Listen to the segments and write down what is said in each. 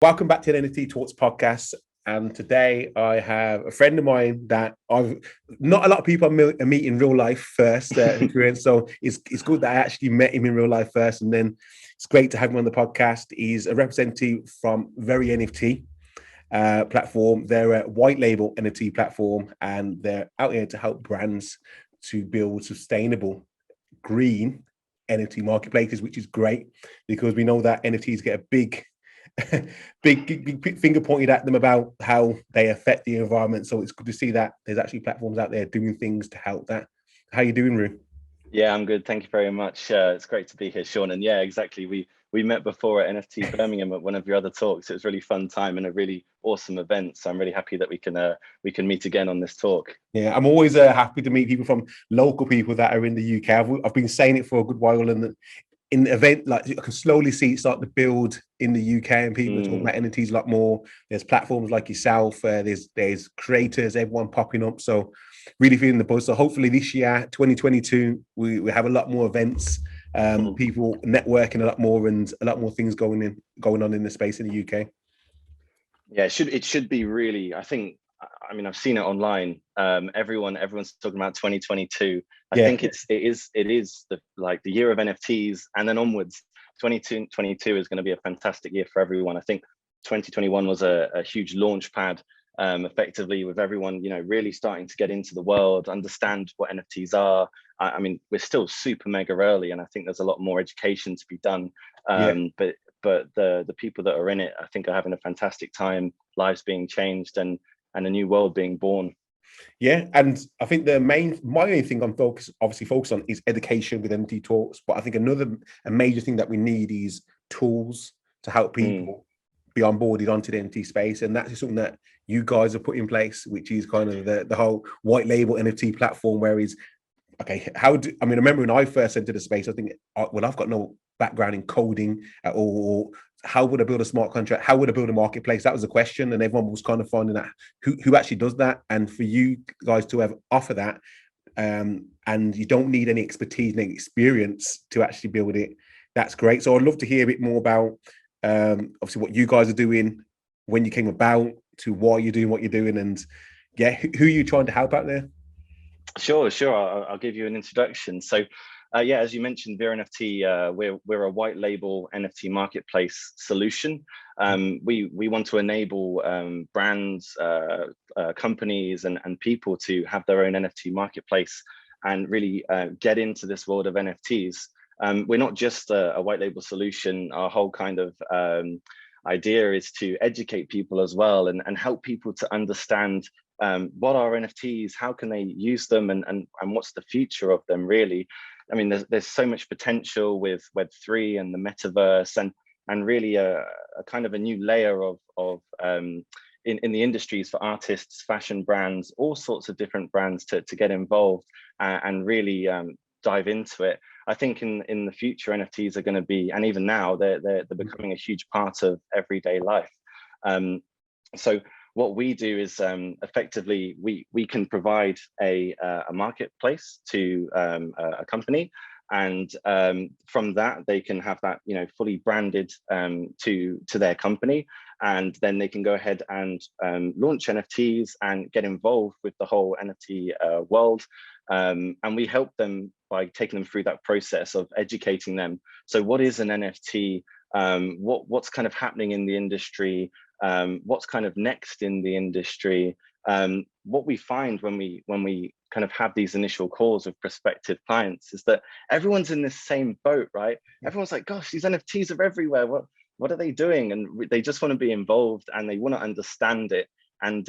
Welcome back to the NFT Talks podcast. And today I have a friend of mine that I've not a lot of people meet in real life first. So it's good that I actually met him in real life first. And then it's great to have him on the podcast. He's a representative from VereNFT platform. They're a white label NFT platform, and they're out here to help brands to build sustainable green NFT marketplaces, which is great because we know that NFTs get a big finger pointed at them about how they affect the environment. So it's good to see that there's actually platforms out there doing things to help that. How you doing, Roux? Yeah, I'm good. Thank you very much. It's great to be here, Sean. And yeah, exactly. We met before at NFT Birmingham at one of your other talks. It was a really fun time and a really awesome event. So I'm really happy that we can meet again on this talk. Yeah, I'm always happy to meet people from local people that are in the UK. I've been saying it for a good while, and in the event, like I can slowly see it start to build in the UK, and people are talking about NFTs a lot more. There's platforms like yourself, there's creators, everyone popping up. So really feeling the buzz. So hopefully this year, 2022, we have a lot more events, people networking a lot more, and a lot more things going on in the space in the UK. Yeah, it should be really. I mean, I've seen it online. Everyone's talking about 2022. I think it is the year of NFTs, and then onwards. 2022 is going to be a fantastic year for everyone. I think 2021 was a huge launch pad, effectively, with everyone really starting to get into the world, understand what NFTs are. I mean, we're still super mega early, and I think there's a lot more education to be done. But the people that are in it, I think, are having a fantastic time. Lives being changed, and a new world being born. Yeah, and I think my main thing I'm focused on is education with NFT Talks. But I think a major thing that we need is tools to help people be onboarded onto the NFT space, and that's something that you guys have put in place, which is kind of the whole white label NFT platform. Whereas, okay, I remember when I first entered the space, I think, well, I've got no background in coding or how would I build a smart contract? How would I build a marketplace? That was the question, and everyone was kind of finding out who actually does that. And for you guys to offer that, and you don't need any expertise, any experience to actually build it, that's great. So I'd love to hear a bit more about obviously what you guys are doing, when you came about, to why you're doing what you're doing, and who are you trying to help out there? Sure. I'll give you an introduction. So. As you mentioned, VereNFT, we're a white label NFT marketplace solution. We want to enable brands, companies, and people to have their own NFT marketplace and really get into this world of NFTs. We're not just a white label solution. Our whole kind of idea is to educate people as well, and help people to understand what are NFTs, how can they use them, and what's the future of them, really. I mean, there's so much potential with Web3 and the metaverse, and really a kind of a new layer of in the industries for artists, fashion brands, all sorts of different brands to get involved and really dive into it. I think in the future, NFTs are going to be, and even now, they're becoming a huge part of everyday life. So what we do is effectively we can provide a marketplace to a company, and from that they can have that fully branded to their company, and then they can go ahead and launch NFTs and get involved with the whole NFT world, and we help them by taking them through that process of educating them. So what is an NFT? What's kind of happening in the industry? What's kind of next in the industry? What we find when we kind of have these initial calls with prospective clients is that everyone's in this same boat, right? Everyone's like, gosh, these NFTs are everywhere. What are they doing? And they just want to be involved, and they want to understand it. And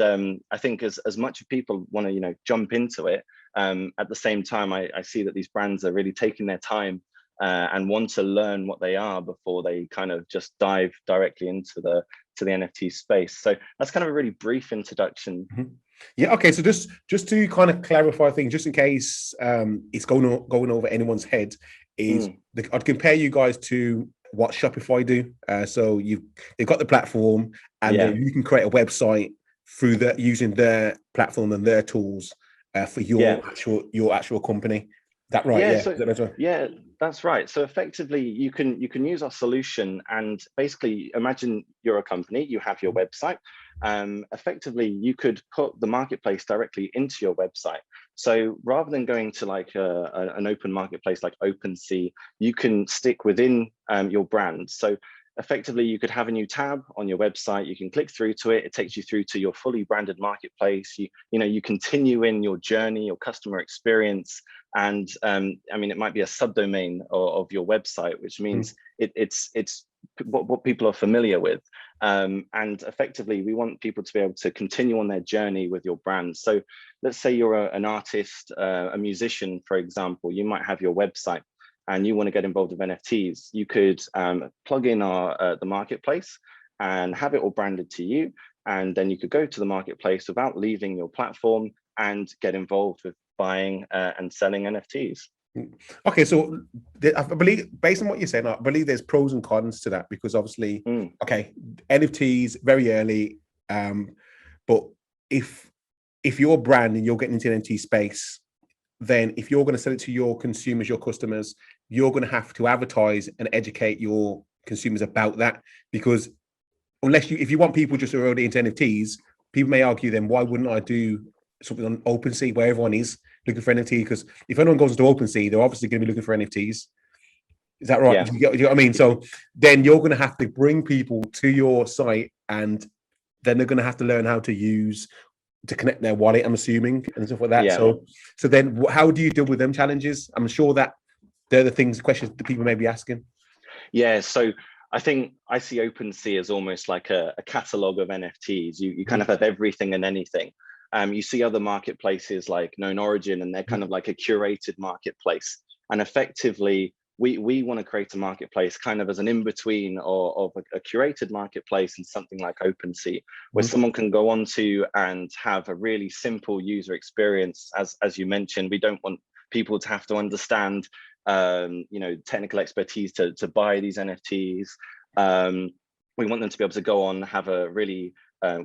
I think as much as people want to jump into it, at the same time, I see that these brands are really taking their time and want to learn what they are before they kind of just dive directly into the NFT space. So that's kind of a really brief introduction. Yeah. Okay. So just to kind of clarify things, just in case it's going over anyone's head, I'd compare you guys to what Shopify do. So they've got the platform, and then you can create a website through using their platform and their tools for your actual company. That right? Yeah, Yeah. so yeah, that's right. So effectively, you can use our solution, and basically imagine you're a company, you have your website. Effectively, you could put the marketplace directly into your website. So rather than going to like an open marketplace like OpenSea, you can stick within your brand. So effectively, you could have a new tab on your website. You can click through to it. It takes you through to your fully branded marketplace. You continue in your journey, your customer experience. And I mean, it might be a subdomain of your website, which means it's what people are familiar with. And effectively, we want people to be able to continue on their journey with your brand. So let's say you're an artist, a musician, for example. You might have your website and you want to get involved with NFTs. You could plug in the marketplace and have it all branded to you. And then you could go to the marketplace without leaving your platform and get involved with buying and selling NFTs. Okay, so I believe, based on what you're saying, I believe there's pros and cons to that, because obviously, okay, NFTs very early, but if you're a brand and you're getting into the NFT space, then if you're going to sell it to your consumers, your customers, you're going to have to advertise and educate your consumers about that, because if you want people just already into NFTs, people may argue, then why wouldn't I do something on OpenSea where everyone is looking for NFT? Because if anyone goes into OpenSea, they're obviously going to be looking for NFTs. Is that right? Yeah. You know what I mean? So then you're going to have to bring people to your site, and then they're going to have to learn how to connect their wallet, I'm assuming, and stuff like that. Yeah. So then how do you deal with them challenges? I'm sure that they're the questions that people may be asking. Yeah, so I think I see OpenSea as almost like a catalog of NFTs. You kind of have everything and anything. You see other marketplaces like Known Origin, and they're kind of like a curated marketplace. And effectively, we want to create a marketplace kind of as an in-between of a curated marketplace and something like OpenSea, where someone can go onto and have a really simple user experience. As you mentioned, we don't want people to have to understand technical expertise to buy these NFTs. We want them to be able to go on, have a really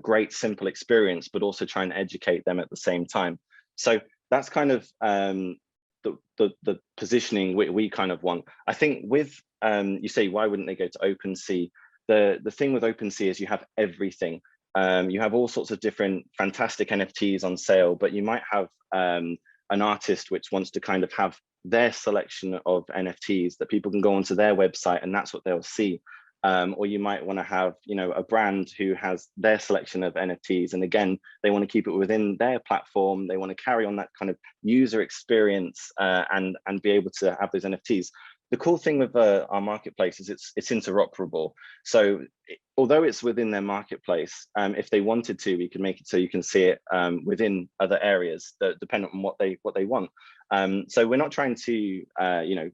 great, simple experience, but also try and educate them at the same time. So that's kind of the positioning we kind of want. I think with, you say, why wouldn't they go to OpenSea? The thing with OpenSea is you have everything. You have all sorts of different fantastic NFTs on sale, but you might have an artist which wants to kind of have their selection of NFTs that people can go onto their website and that's what they'll see. Or you might want to have, a brand who has their selection of NFTs. And again, they want to keep it within their platform. They want to carry on that kind of user experience and be able to have those NFTs. The cool thing with our marketplace is it's interoperable. So although it's within their marketplace, if they wanted to, we can make it so you can see it within other areas that dependent on what they want. So we're not trying to,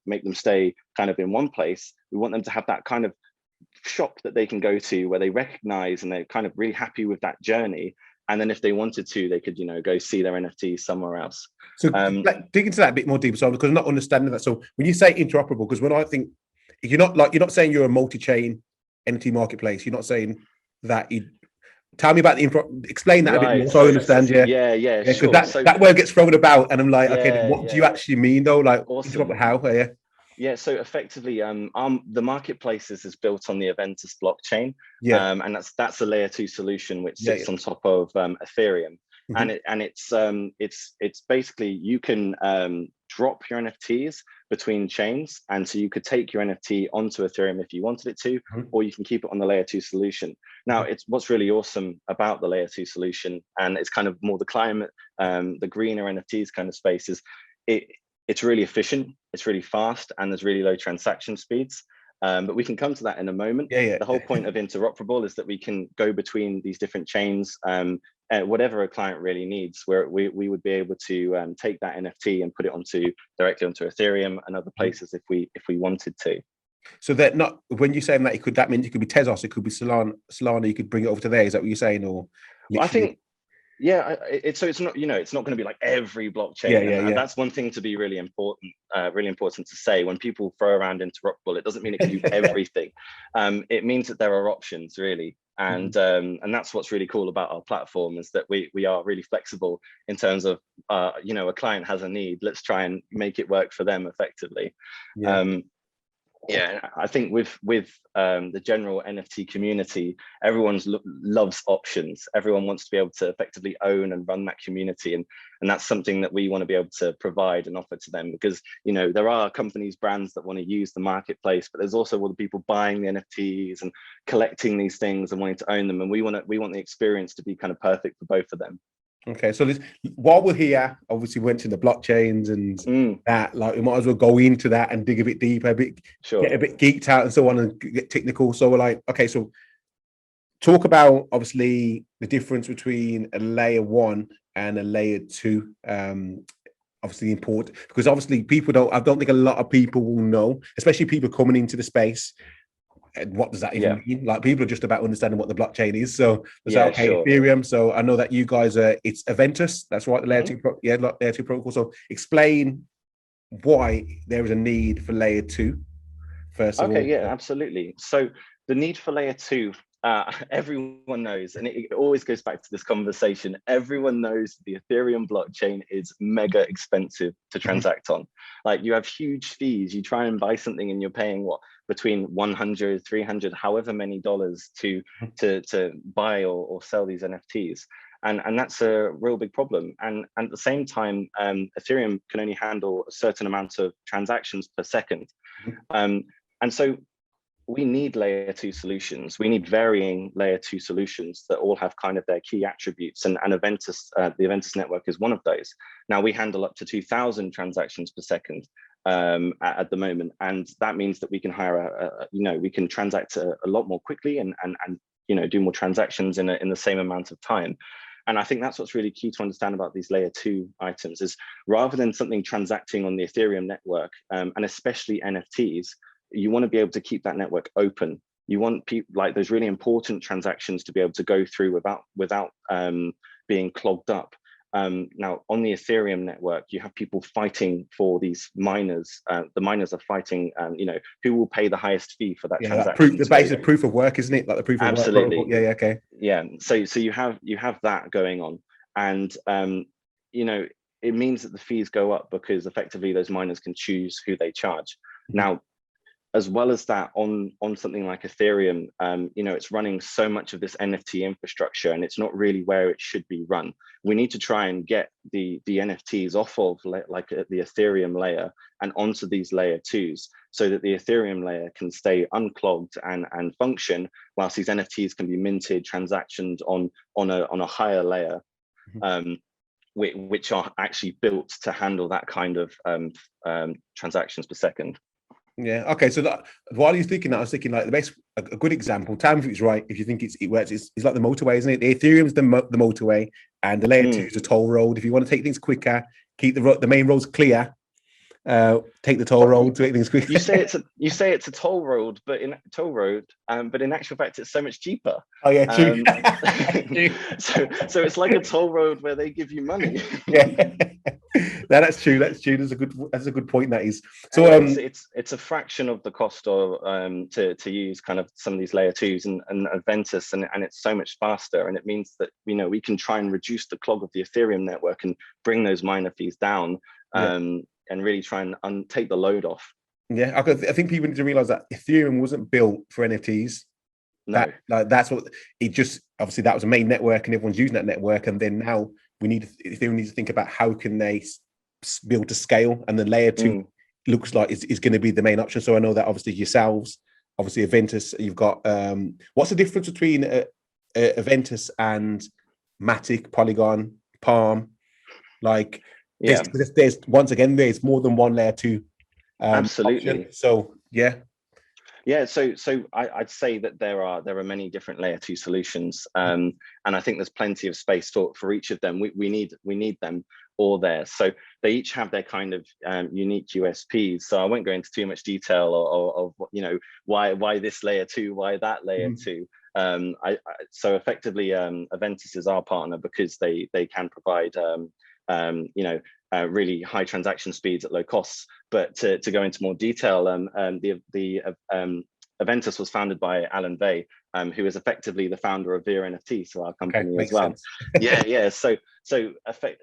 make them stay kind of in one place. We want them to have that kind of shop that they can go to where they recognize and they're kind of really happy with that journey. And then if they wanted to, they could, go see their NFT somewhere else. So dig into that a bit more deeper, so because I'm not understanding that. So when you say interoperable, because when I think you're not saying you're a multi-chain NFT marketplace, you're not saying that. Tell me about explain that a bit more so I understand. Yeah, because sure. that word gets thrown about, and I'm like, okay, then what do you actually mean though? Like, awesome. How? Yeah. Yeah, so effectively, the marketplaces is built on the Aventus blockchain, and that's a layer 2 solution which sits on top of Ethereum, and it's basically you can drop your NFTs between chains, and so you could take your NFT onto Ethereum if you wanted it to, or you can keep it on the layer 2 solution. Now, it's what's really awesome about the layer 2 solution, and it's kind of more the climate, the greener NFTs kind of space is it's really efficient, it's really fast, and there's really low transaction speeds. But we can come to that in a moment. The whole point of interoperable is that we can go between these different chains, whatever a client really needs, where we would be able to take that NFT and put it directly onto Ethereum and other places if we wanted to. So that not when you're saying that that means it could be Tezos, it could be Solana, you could bring it over to there. Is that what you're saying? Or well, I think. Yeah, it's not it's not going to be like every blockchain. And that's one thing to be really important to say. When people throw around interoperable, it doesn't mean it can do everything. It means that there are options really. And that's what's really cool about our platform, is that we are really flexible in terms of, you know, a client has a need, let's try and make it work for them effectively. Yeah, I think with the general NFT community, everyone loves options. Everyone wants to be able to effectively own and run that community, and that's something that we want to be able to provide and offer to them, because, you know, there are companies, brands that want to use the marketplace, but there's also all the people buying the NFTs and collecting these things and wanting to own them, and we want the experience to be kind of perfect for both of them. Okay, so while we're here, obviously we went to the blockchains and that, like, we might as well go into that and dig a bit deeper, get a bit geeked out and so on, and get technical. So we're like, okay, so talk about obviously the difference between a layer 1 and a layer 2. Obviously important, because obviously I don't think a lot of people will know, especially people coming into the space. And what does that even mean? Like, people are just about understanding what the blockchain is. So Ethereum. So I know that you guys it's Aventus. That's right, the layer 2 layer 2 protocol. So explain why there is a need for layer 2 first of all. Okay, yeah, absolutely. So the need for layer 2, everyone knows, and it always goes back to this conversation. Everyone knows the Ethereum blockchain is mega expensive to transact on. Like, you have huge fees. You try and buy something and you're paying what, between $100, $300, however many dollars to buy or sell these NFTs. And that's a real big problem. And at the same time, Ethereum can only handle a certain amount of transactions per second. And so we need layer 2 solutions. We need varying layer 2 solutions that all have kind of their key attributes. And Aventus, the Aventus network is one of those. Now, we handle up to 2,000 transactions per second at the moment. And that means that we can hire, we can transact a lot more quickly and do more transactions in the same amount of time. And I think that's what's really key to understand about these layer 2 items, is rather than something transacting on the Ethereum network, and especially NFTs, you want to be able to keep that network open. You want people, like, those really important transactions to be able to go through without being clogged up. Now, on the Ethereum network, you have people fighting for these miners. The miners are fighting, who will pay the highest fee for that transaction. The basic proof of work, isn't it? Like the proof of work. Absolutely. Yeah, okay. Yeah. So you have that going on, and it means that the fees go up because effectively those miners can choose who they charge. Now, as well as that, on something like Ethereum, it's running so much of this NFT infrastructure, and it's not really where it should be run. We need to try and get the NFTs off of like the Ethereum layer and onto these layer 2s, so that the Ethereum layer can stay unclogged and function, whilst these NFTs can be minted, transactions on a higher layer, which are actually built to handle that kind of transactions per second. Yeah. Okay. So while you're thinking that, I was thinking, like, a good example. Tam, if it's right, if you think it works, it's like the motorway, isn't it? The Ethereum's the motorway, and the layer 2 is a toll road. If you want to take things quicker, keep the main roads clear. Take the toll road to make things quicker. You say it's a toll road, but in actual fact, it's so much cheaper. Oh yeah, true. So it's like a toll road where they give you money. Yeah. No, that's true. That's true. That's a good point. That is. So it's a fraction of the cost of to use kind of some of these layer 2s and Aventus, and it's so much faster, and it means that we can try and reduce the clog of the Ethereum network and bring those miner fees down, and really try and take the load off. Yeah, I think people need to realize that Ethereum wasn't built for NFTs. No, that's what it just, obviously that was a main network and everyone's using that network, and then now Ethereum needs to think about how can they build to scale, and the layer 2 looks like is going to be the main option. So I know that obviously yourselves, obviously Aventus, you've got what's the difference between Aventus and Matic, Polygon, Palm? Like, there's once again, there's more than one layer 2 absolutely option. So so I'd say that there are many different layer 2 solutions, and I think there's plenty of space for each of them. We need them all there. So they each have their kind of unique USPs. So I won't go into too much detail of why this layer 2, why that layer 2. So effectively, Aventus is our partner because they can provide really high transaction speeds at low costs. But to go into more detail, the Aventus was founded by Alan Vay, who is effectively the founder of VereNFT, so our company as makes well. sense. Yeah. So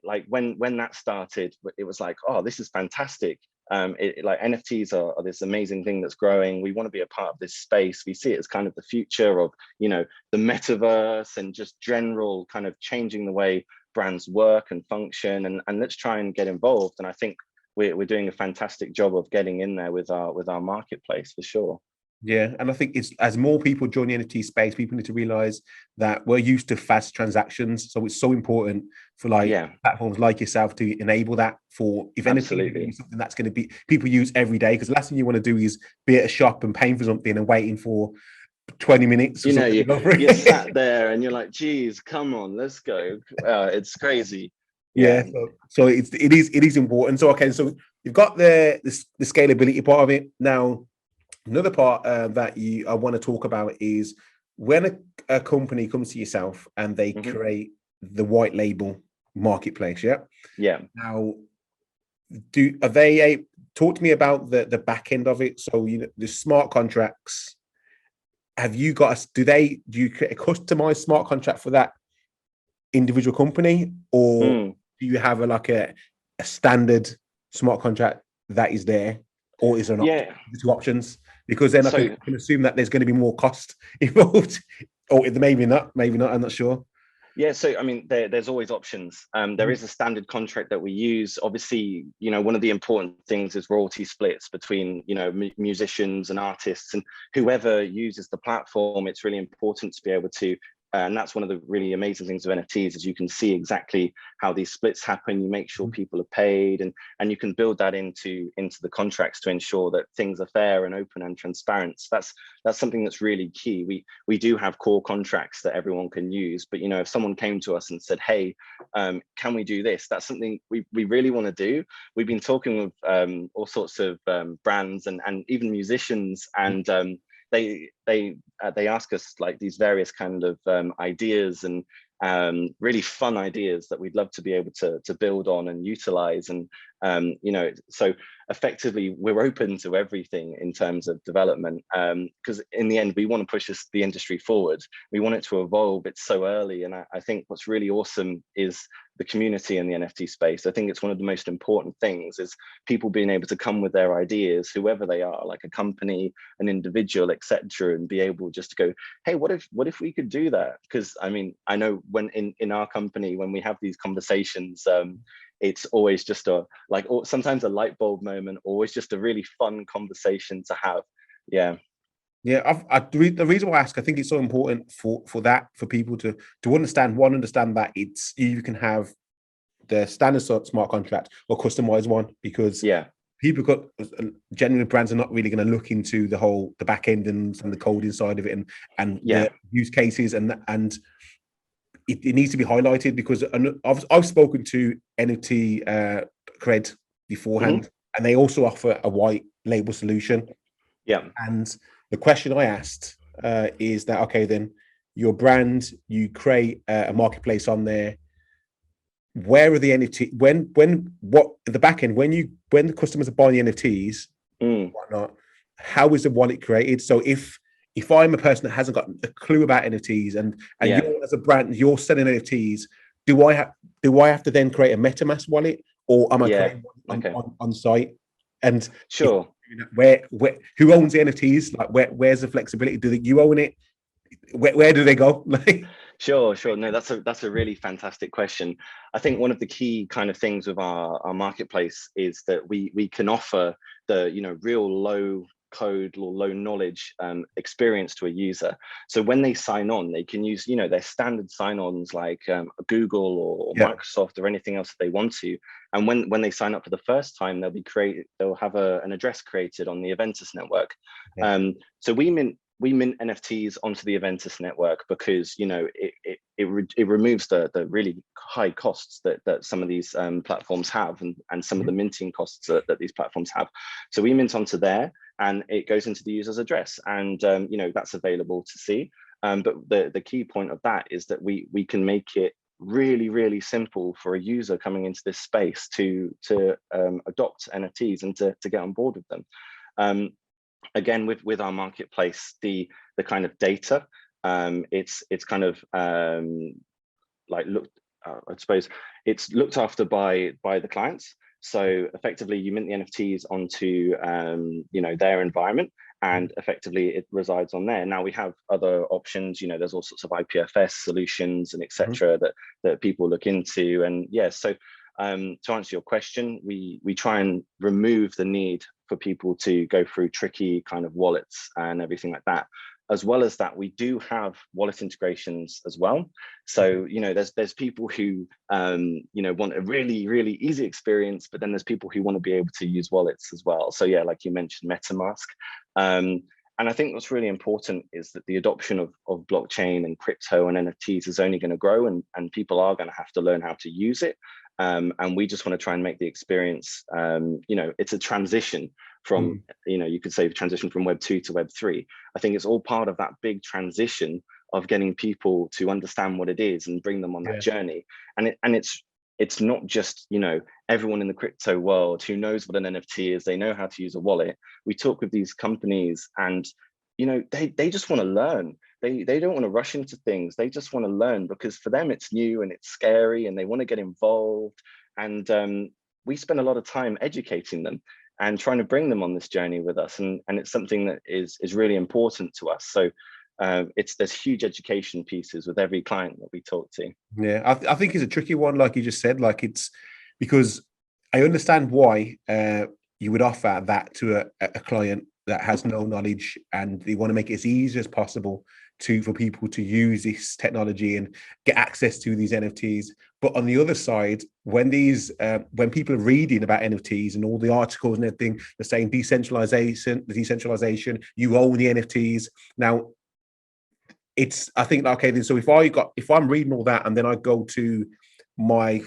like when that started, it was like, oh, this is fantastic. Like NFTs are this amazing thing that's growing. We want to be a part of this space. We see it as kind of the future of, you know, the metaverse and just general kind of changing the way brands work and function. And let's try and get involved. And I think we're doing a fantastic job of getting in there with our marketplace for sure. Yeah, and I think it's as more people join the NFT space, people need to realize that we're used to fast transactions. So it's so important for platforms like yourself to enable that for, if anything, something that's going to be people use every day. Because the last thing you want to do is be at a shop and paying for something and waiting for 20 minutes. You know, you're sat there and you're like, geez, come on, let's go. It's crazy. Yeah. So it is important. So okay, so you've got the scalability part of it now. Another part that I want to talk about is when a company comes to yourself and they create the white label marketplace. Yeah. Now, talk to me about the back end of it? So the smart contracts. Have you got do you create a customized smart contract for that individual company, or do you have a standard smart contract that is there, or is there not two options? Because then I can assume that there's going to be more cost involved, or maybe not. I'm not sure. Yeah, so I mean, there's always options. There is a standard contract that we use. Obviously, you know, one of the important things is royalty splits between, you know, musicians and artists and whoever uses the platform. It's really important to be able to, and that's one of the really amazing things of NFTs is you can see exactly how these splits happen. You make sure people are paid, and you can build that into the contracts to ensure that things are fair and open and transparent. So that's something that's really key. We do have core contracts that everyone can use, but you know, if someone came to us and said, hey, can we do this? That's something we really want to do. We've been talking with all sorts of brands and even musicians, and they ask us like these various kind of ideas and really fun ideas that we'd love to be able to build on and utilize. And you know, so effectively we're open to everything in terms of development, because in the end we want to push the industry forward. We want it to evolve. It's so early, and I think what's really awesome is the community in the NFT space. I think it's one of the most important things is people being able to come with their ideas, whoever they are, like a company, an individual, etc., and be able just to go, hey, what if we could do that? Because I mean, I know when in our company, when we have these conversations, it's always just sometimes a light bulb moment, always just a really fun conversation to have. Yeah. The reason why I ask, I think it's so important for people to understand that it's you can have the standard smart contract or customized one, because people got genuine brands are not really going to look into the back end and some of the coding side of it and the use cases and it needs to be highlighted, because I've spoken to NFT Cred beforehand, and they also offer a white label solution. Yeah. And the question I asked is that, okay, then your brand, you create a marketplace on there. Where are the NFT? What at the back end, when the customers are buying the NFTs, whatnot, how is the wallet created? So if I'm a person that hasn't got a clue about NFTs and you're as a brand, you're selling NFTs, do I have to then create a MetaMask wallet, or am I creating one on site? And sure, where who owns the NFTs? Like where's the flexibility? Do you own it? Where do they go? Sure. No, that's a really fantastic question. I think one of the key kind of things with our marketplace is that we can offer the, you know, real low code or low knowledge experience to a user. So when they sign on, they can use, you know, their standard sign-ons like Google or Microsoft or anything else that they want to. And when they sign up for the first time, they'll have an address created on the Aventus network. So we mint NFTs onto the Aventus network because, you know, it removes the really high costs that some of these platforms have and some of the minting costs that these platforms have. So we mint onto there, and it goes into the user's address, and you know, that's available to see. But the key point of that is that we can make it really, really simple for a user coming into this space to adopt NFTs and to get on board with them. Again, with our marketplace, the kind of data it's kind of like I suppose it's looked after by the clients. So effectively, you mint the NFTs onto their environment, and effectively it resides on there. Now we have other options. There's all sorts of IPFS solutions and etc. that people look into. And so to answer your question, we try and remove the need for people to go through tricky kind of wallets and everything like that. As well as that, we do have wallet integrations as well. So, there's people who, want a really, really easy experience, but then there's people who want to be able to use wallets as well. So yeah, like you mentioned, MetaMask. And I think what's really important is that the adoption of blockchain and crypto and NFTs is only going to grow, and people are going to have to learn how to use it. And we just want to try and make the experience, it's a transition from, you could say transition from Web 2 to Web 3. I think it's all part of that big transition of getting people to understand what it is and bring them on that journey. And it's not just, everyone in the crypto world who knows what an NFT is, they know how to use a wallet. We talk with these companies and, they just want to learn. They don't want to rush into things. They just want to learn, because for them it's new and it's scary and they want to get involved. And we spend a lot of time educating them and trying to bring them on this journey with us. And it's something that is really important to us. So there's huge education pieces with every client that we talk to. Yeah, I think it's a tricky one, like you just said. Like, it's because I understand why you would offer that to a client that has no knowledge, and they want to make it as easy as possible for people to use this technology and get access to these NFTs. But on the other side, when people are reading about NFTs and all the articles and everything, they're saying decentralization, you own the NFTs. Now, I think, okay, then, so if I'm reading all that and then I go to a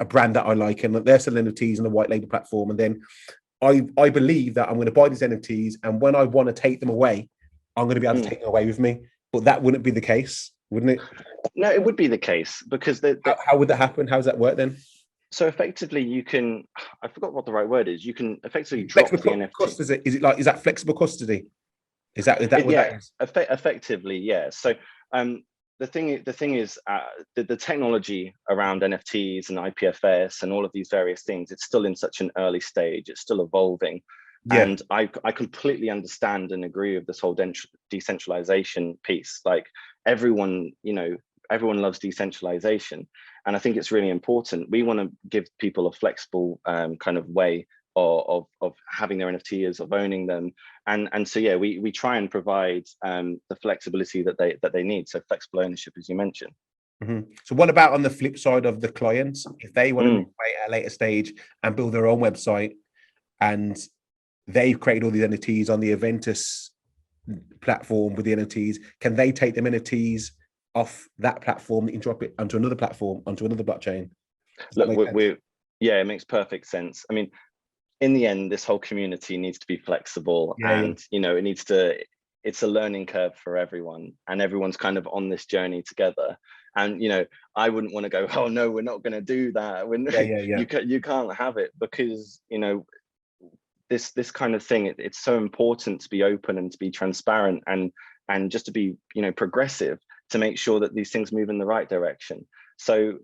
brand that I like and they're selling NFTs on the white label platform, and then I believe that I'm going to buy these NFTs, and when I want to take them away, I'm going to be able to take them away with me. But that wouldn't be the case, wouldn't it? No, it would be the case, because how would that happen? How does that work then? So effectively, you can, I forgot what the right word is. You can effectively drop the NFT. Custody, is that flexible custody? Is that what that is? Effectively, yeah. So the thing is the technology around NFTs and IPFS and all of these various things, it's still in such an early stage. It's still evolving. Yeah. And I completely understand and agree with this whole decentralization piece. Like, everyone loves decentralization. And I think it's really important. We want to give people a flexible kind of way of having their NFTs, of owning them. And so, yeah, we try and provide the flexibility that they need. So flexible ownership, as you mentioned. Mm-hmm. So what about on the flip side of the clients? If they want to wait at a later stage and build their own website, and they've created all these NFTs on the Aventus platform with the NFTs, can they take them NFTs off that platform and drop it onto another platform, onto another blockchain? Look, it makes perfect sense. I mean, in the end, this whole community needs to be flexible, and it's a learning curve for everyone, and everyone's kind of on this journey together. And I wouldn't want to go, oh no, we're not going to do that. You can't have it, because this kind of thing, it's so important to be open and to be transparent and just to be progressive, to make sure that these things move in the right direction. So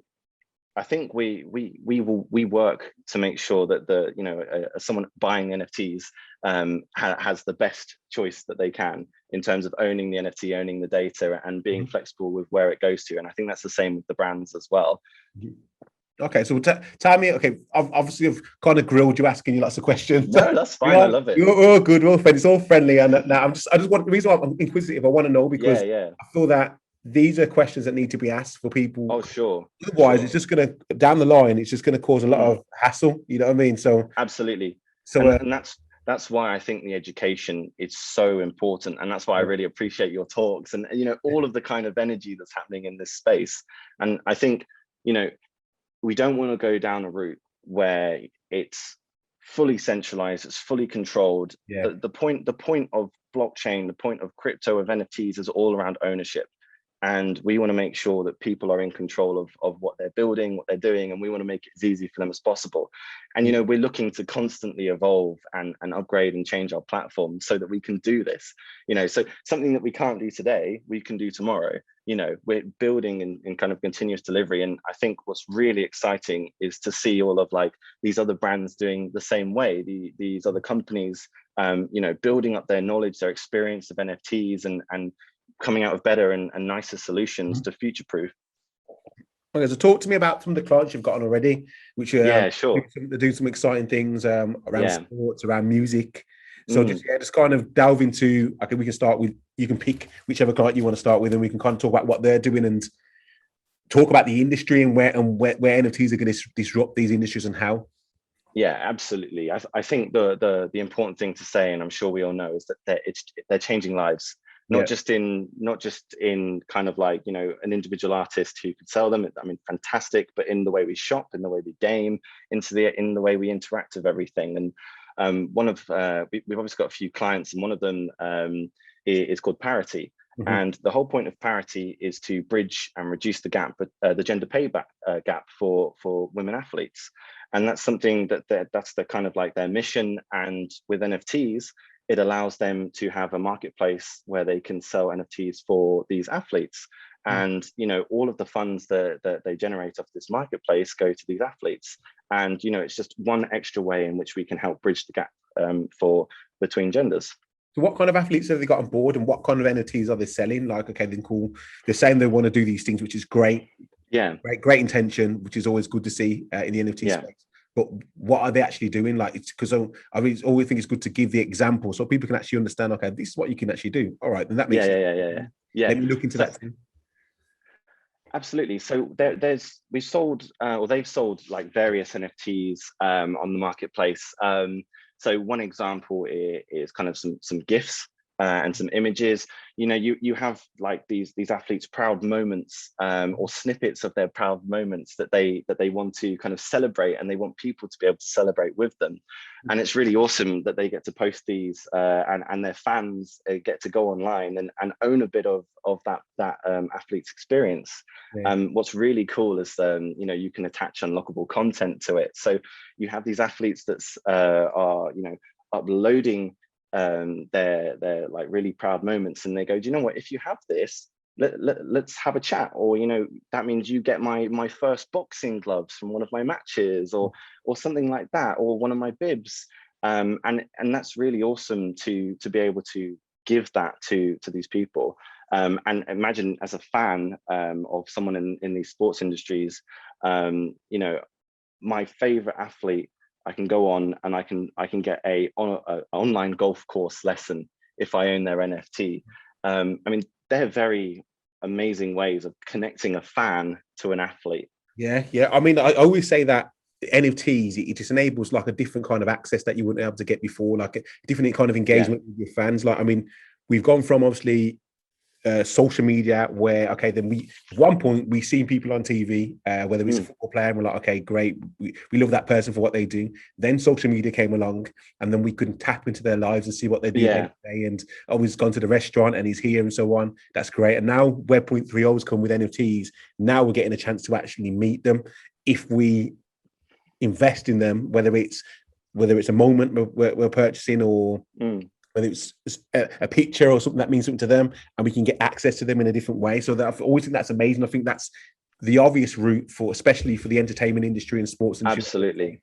I think we work to make sure that someone buying NFTs has the best choice that they can in terms of owning the NFT, owning the data, and being flexible with where it goes to. And I think that's the same with the brands as well. Okay, so tell me. Okay, obviously I've kind of grilled you, asking you lots of questions. No, that's fine. I love it. We're all good. We're all friends. It's all friendly. And now I just want, the reason why I'm inquisitive, I want to know, because I feel that these are questions that need to be asked for people. Oh, sure. Otherwise, it's just going to, down the line, it's just going to cause a lot of hassle. You know what I mean? So absolutely. So and that's why I think the education is so important, and that's why I really appreciate your talks and all of the kind of energy that's happening in this space. And I think we don't want to go down a route where it's fully centralized, it's fully controlled. The point of blockchain, the point of crypto, of NFTs, is all around ownership. And we want to make sure that people are in control of what they're building, what they're doing, and we want to make it as easy for them as possible. And, you know, we're looking to constantly evolve and upgrade and change our platform so that we can do this. You know, so something that we can't do today, we can do tomorrow. You know, we're building in kind of continuous delivery. And I think what's really exciting is to see all of like these other brands doing the same way, these other companies, you know, building up their knowledge, their experience of NFTs and coming out with better and nicer solutions to future-proof. Okay, so talk to me about some of the clients you've got on already, which yeah, sure. do some exciting things around sports, around music. So just kind of delve into, okay, we can start with, you can pick whichever client you want to start with, and we can kind of talk about what they're doing and talk about the industry and where NFTs are going to disrupt these industries and how. Yeah, absolutely. I think the important thing to say, and I'm sure we all know, is that they're changing lives. Not just in kind of like, you know, an individual artist who could sell them. I mean, fantastic, but in the way we shop, in the way we game, in the way we interact with everything. And one of we've obviously got a few clients, and one of them is called Parity. And the whole point of Parity is to bridge and reduce the gap, the gender pay gap for women athletes. And that's something that's the kind of like their mission. And with NFTs, it allows them to have a marketplace where they can sell NFTs for these athletes. And, you know, all of the funds that they generate off this marketplace go to these athletes. And, you know, it's just one extra way in which we can help bridge the gap between genders. So what kind of athletes have they got on board, and what kind of NFTs are they selling? Like, okay, then cool. They're saying they want to do these things, which is great. Yeah. Great intention, which is always good to see in the NFT space. But what are they actually doing? Like, it's because I mean, it's always think it's good to give the example so people can actually understand, okay, this is what you can actually do. All right, then that makes sense. Yeah. Let me look into that too. Absolutely. So they've sold like various NFTs on the marketplace. So one example is kind of some GIFs and some images. You know, you have like these athletes' proud moments or snippets of their proud moments that they want to kind of celebrate, and they want people to be able to celebrate with them. And it's really awesome that they get to post these and their fans get to go online and own a bit of that athlete's experience. What's really cool is you know, you can attach unlockable content to it. So you have these athletes that are, you know, uploading their like really proud moments, and they go, do you know what, if you have this, let's have a chat, or, you know, that means you get my first boxing gloves from one of my matches, or something like that, or one of my bibs. And that's really awesome to be able to give that to these people. And imagine as a fan of someone in these sports industries, you know, my favorite athlete, I can go on and I can get a online golf course lesson if I own their NFT. I mean, they're very amazing ways of connecting a fan to an athlete. Yeah. I mean, I always say that NFTs, it just enables like a different kind of access that you wouldn't be able to get before, like a different kind of engagement with your fans. Like, I mean, we've gone from obviously social media where, okay, then at one point we see people on TV, whether it's a football player, and we're like, okay, great, we love that person for what they do. Then social media came along, and then we could tap into their lives and see what they do day to day, and he's gone to the restaurant and he's here and so on. That's great. And now Web 3.0 has come with NFTs. Now we're getting a chance to actually meet them if we invest in them, whether it's a moment we're purchasing, or whether it's a picture or something that means something to them, and we can get access to them in a different way. So that I've always think that's amazing. I think that's the obvious route especially for the entertainment industry and sports industry. Absolutely.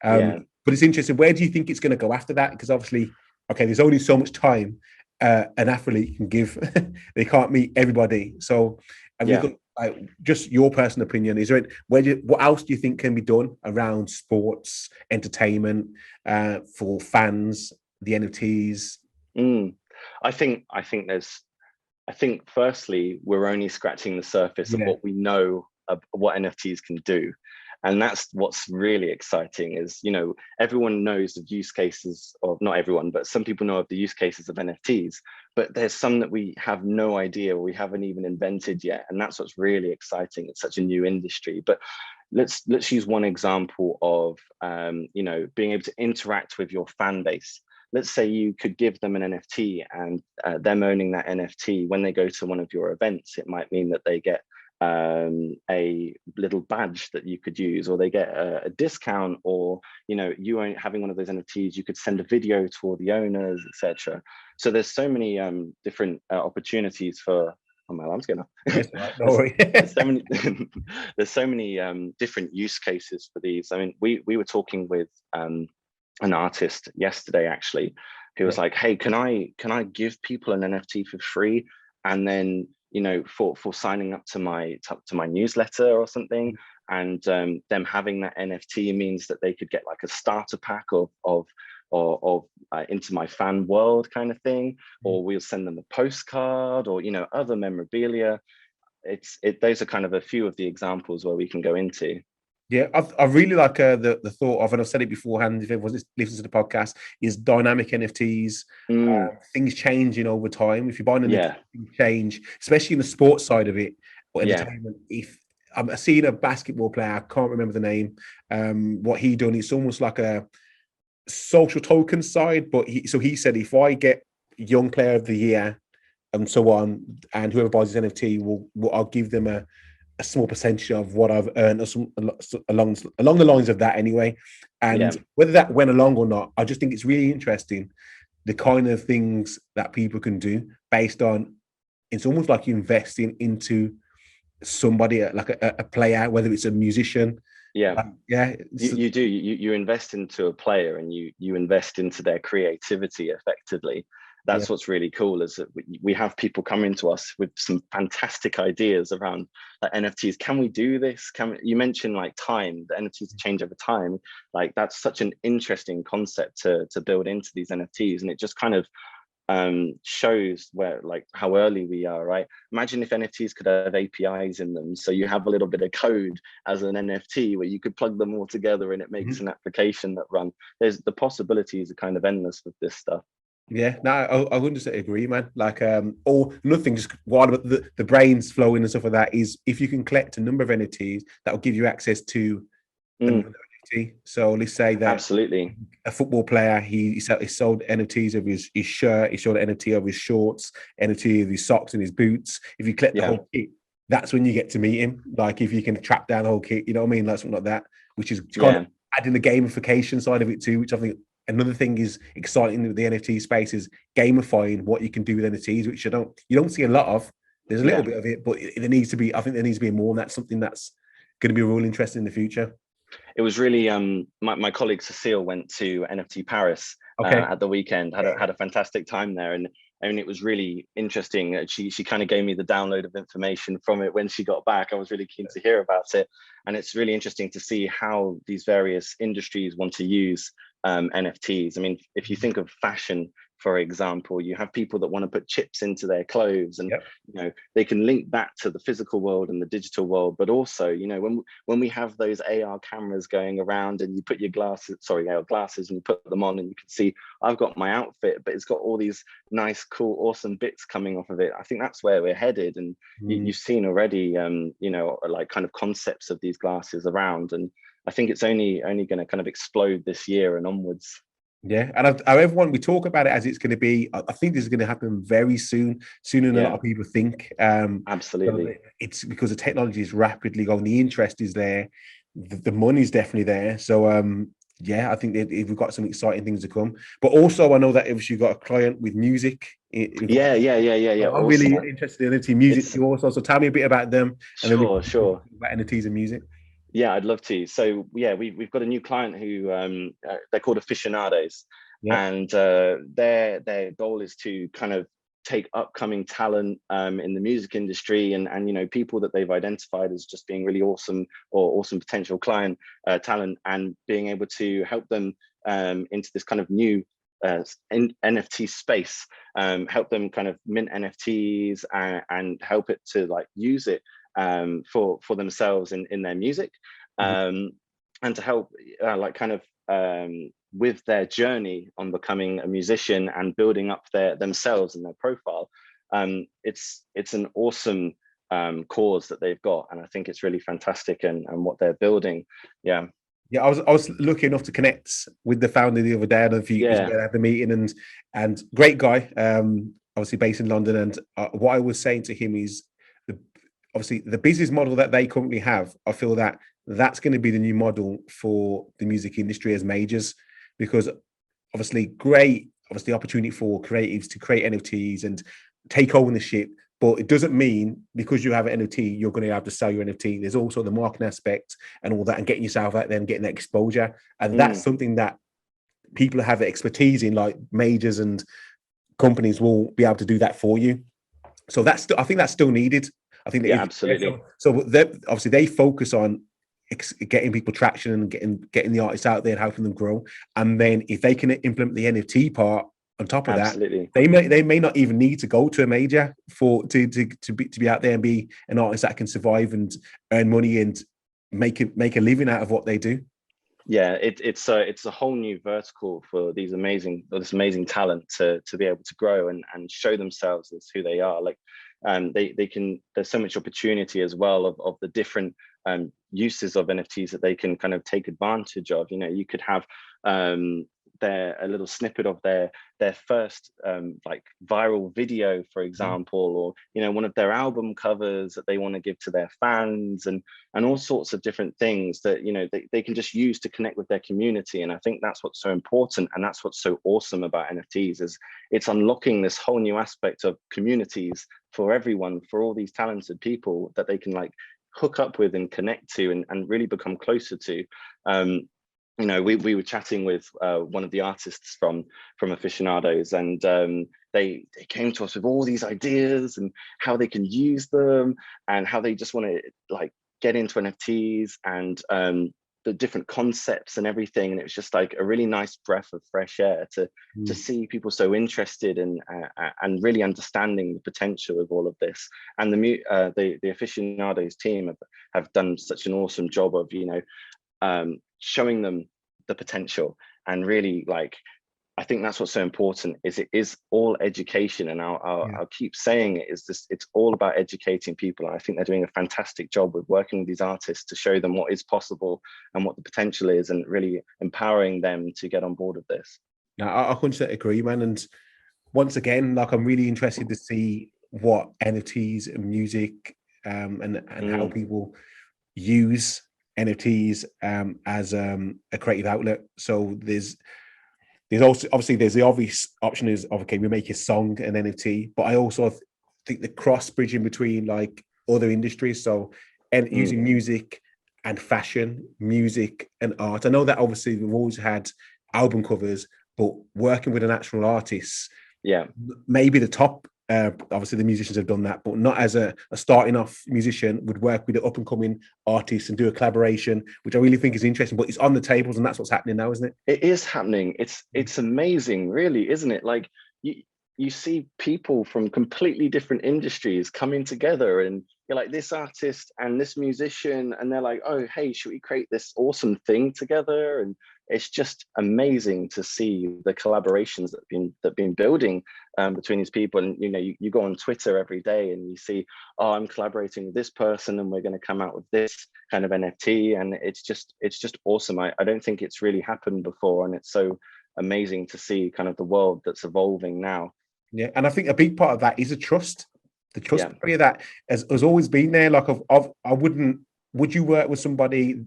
But it's interesting. Where do you think it's going to go after that? Because obviously, okay, there's only so much time an athlete can give. They can't meet everybody. So have you got, like, just your personal opinion? Is there what else do you think can be done around sports, entertainment, for fans? The NFTs? I think firstly, we're only scratching the surface of what we know of what NFTs can do. And that's what's really exciting is, you know, everyone knows of use cases of, not everyone, but some people know of the use cases of NFTs, but there's some that we have no idea, or we haven't even invented yet. And that's what's really exciting. It's such a new industry. But let's use one example of, you know, being able to interact with your fan base. let's say you could give them an NFT, and them owning that NFT, when they go to one of your events, it might mean that they get a little badge that you could use, or they get a discount, or you having one of those NFTs, you could send a video to all the owners, etc. So there's so many different opportunities for. Oh, my alarm's going off. Yes, right, no worry. There's so many different use cases for these. I mean, we were talking with an artist yesterday, actually, who was like, hey, can I give people an NFT for free, and then for signing up to my newsletter or something, and them having that NFT means that they could get like a starter pack of into my fan world kind of thing, or we'll send them a postcard, or other memorabilia. Those are kind of a few of the examples where we can go into. Yeah, I really like the thought of, and I've said it beforehand, if everyone listens to the podcast, is dynamic NFTs. Things changing over time. If you're buying an NFT, things change, especially in the sports side of it, or entertainment. If I'm seeing a basketball player, I can't remember the name, what he done, it's almost like a social token side, but he said, if I get young player of the year and so on, and whoever buys this NFT I'll give them a small percentage of what I've earned, along the lines of that anyway. And whether that went along or not, I just think it's really interesting, the kind of things that people can do based on, it's almost like you're investing into somebody, like a player, whether it's a musician. You do. You invest into a player, and you invest into their creativity effectively. That's what's really cool, is that we have people coming to us with some fantastic ideas around NFTs. Can we do this? You mentioned like time, the NFTs change over time. Like, that's such an interesting concept to build into these NFTs, and it just kind of shows how early we are, right? Imagine if NFTs could have APIs in them, so you have a little bit of code as an NFT where you could plug them all together and it makes an application that run. The possibilities are kind of endless with this stuff. Yeah, no, I wouldn't say agree, man. Like, or nothing, just while the brains flowing and stuff like that, is if you can collect a number of NFTs, that will give you access to another NFT. So let's say that absolutely a football player, he sold NFTs of his shirt, he sold an NFT of his shorts, NFT of his socks and his boots. If you collect the whole kit, that's when you get to meet him. Like, if you can track down the whole kit, you know what I mean, like something like that, which is kind of adding the gamification side of it too, which I think. Another thing is exciting with the NFT space is gamifying what you can do with NFTs, which you don't see a lot of. There's a little bit of it, but there needs to be. I think there needs to be more, and that's something that's going to be real interesting in the future. It was really my colleague Cecile went to NFT Paris at the weekend. Had a fantastic time there, and I mean, it was really interesting. She kind of gave me the download of information from it when she got back. I was really keen to hear about it, and it's really interesting to see how these various industries want to use NFTs. I mean, if you think of fashion, for example, you have people that want to put chips into their clothes, and they can link that to the physical world and the digital world. But also, when we have those AR cameras going around, and you put your AR glasses, and you put them on, and you can see I've got my outfit, but it's got all these nice, cool, awesome bits coming off of it. I think that's where we're headed, and you've seen already, like kind of concepts of these glasses around, and I think it's only going to kind of explode this year and onwards. Yeah, and everyone, we talk about it as it's going to be. I think this is going to happen very soon, sooner than a lot of people think. Absolutely, it's because the technology is rapidly going. The interest is there, the money is definitely there. So, I think that we've got some exciting things to come. But also, I know that if you've got a client with music, I'm awesome. Really interested in NFT music too also. So tell me a bit about them, and then we can talk about NFTs and music. Yeah, I'd love to. So we've got a new client who they're called Aficionados, and their goal is to kind of take upcoming talent in the music industry, and people that they've identified as just being really awesome or awesome potential client talent, and being able to help them into this kind of new NFT space, help them kind of mint NFTs and help it to like use it for themselves in their music, and to help with their journey on becoming a musician and building up themselves and their profile. It's an awesome cause that they've got, and I think it's really fantastic and what they're building. Yeah, I was lucky enough to connect with the founder the other day. I don't know if you Yeah. were at the meeting, and great guy, obviously based in London. And what I was saying to him is, the, obviously the business model that they currently have, I feel that that's going to be the new model for the music industry as majors, because obviously great, obviously opportunity for creatives to create NFTs and take ownership. But it doesn't mean because you have an NFT, you're going to have to sell your NFT. There's also the marketing aspect and all that, and getting yourself out there and getting that exposure. And that's something that people have expertise in, like majors and companies will be able to do that for you. So I think that's still needed. I think that Yeah, absolutely. so obviously they focus on getting people traction and getting the artists out there and helping them grow. And then if they can implement the NFT part on top of that, Absolutely. they may not even need to go to a major to be out there and be an artist that can survive and earn money and make a living out of what they do. Yeah, it's a whole new vertical for this amazing talent to be able to grow and show themselves as who they are. Like, they can. There's so much opportunity as well of the different uses of NFTs that they can kind of take advantage of. You know, you could have a little snippet of their first like viral video, for example, or, you know, one of their album covers that they want to give to their fans, and all sorts of different things that, you know, they can just use to connect with their community. And I think that's what's so important, and that's what's so awesome about NFTs, is it's unlocking this whole new aspect of communities for everyone, for all these talented people that they can like hook up with and connect to and really become closer to. You know, we were chatting with one of the artists from Aficionados, and they came to us with all these ideas and how they can use them, and how they just want to like get into NFTs, and the different concepts and everything. And it was just like a really nice breath of fresh air to see people so interested and really understanding the potential of all of this. And the Aficionados team have done such an awesome job of, you know, showing them the potential. And really, like, I think that's what's so important, is it is all education. And I'll keep saying it, is this, it's all about educating people. And I think they're doing a fantastic job with working with these artists to show them what is possible and what the potential is, and really empowering them to get on board with this. Now, I 100% agree, man. And once again, like, I'm really interested to see what NFTs and music and how people use NFTs as a creative outlet. So there's also, obviously, there's the obvious option is, okay, we make a song an NFT, but I also think the cross bridging between like other industries, so and using music and fashion, music and art. I know that obviously we've always had album covers, but working with an actual artist, maybe the top. Obviously, the musicians have done that, but not as a starting off musician would work with an up and coming artist and do a collaboration, which I really think is interesting. But it's on the tables, and that's what's happening now, isn't it? It is happening. It's amazing, really, isn't it? Like, you see people from completely different industries coming together, and you're like, this artist and this musician, and they're like, oh, hey, should we create this awesome thing together? And it's just amazing to see the collaborations that have been building between these people. And, you know, you go on Twitter every day and you see, oh, I'm collaborating with this person and we're going to come out with this kind of NFT. And it's just awesome. I don't think it's really happened before, and it's so amazing to see kind of the world that's evolving now. Yeah, and I think a big part of that is the trust barrier that has always been there. Like, I wouldn't. Would you work with somebody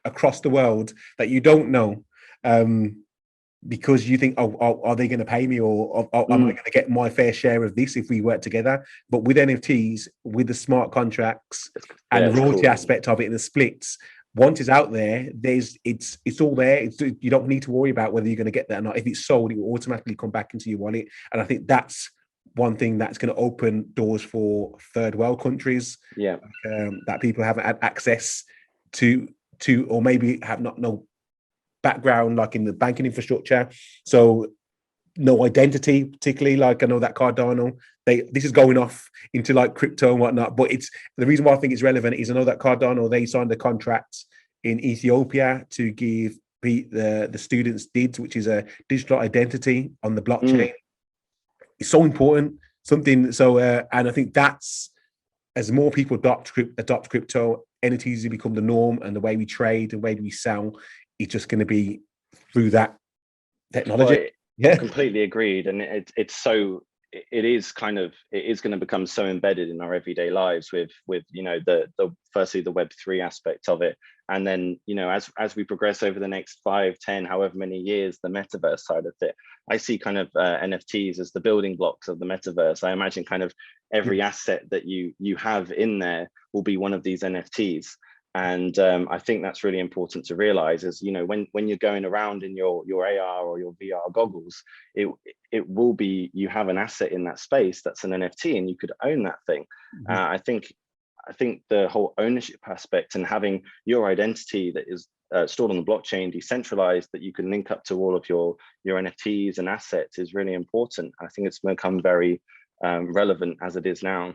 across the world that you don't know, because you think, oh, are they going to pay me, or am I going to get my fair share of this if we work together? But with NFTs, with the smart contracts and the royalty aspect of it and the splits, once it's out there, it's all there. You don't need to worry about whether you're going to get that or not. If it's sold, it will automatically come back into your wallet. And I think that's one thing that's going to open doors for third world countries, that people haven't had access to, or maybe have no background, like in the banking infrastructure. So no identity, particularly. Like, I know that Cardano, this is going off into like crypto and whatnot, but it's the reason why I think it's relevant is I know that Cardano, they signed a contract in Ethiopia to give the students DIDs, which is a digital identity on the blockchain. It's so important, something. So and I think that's, as more people adopt crypto, NFTs become the norm, and the way we trade, the way we sell, is just going to be through that technology. Well, Yeah, completely agreed. And it is going to become so embedded in our everyday lives with the firstly the Web3 aspect of it, and then as we progress over the next 5, 10, however many years, the metaverse side of it. I see kind of NFTs as the building blocks of the metaverse. I imagine kind of every asset that you have in there will be one of these NFTs. And I think that's really important to realize is, when you're going around in your AR or your VR goggles, it will be, you have an asset in that space that's an NFT and you could own that thing. I think the whole ownership aspect and having your identity that is stored on the blockchain, decentralized, that you can link up to all of your NFTs and assets is really important. I think it's become very relevant as it is now.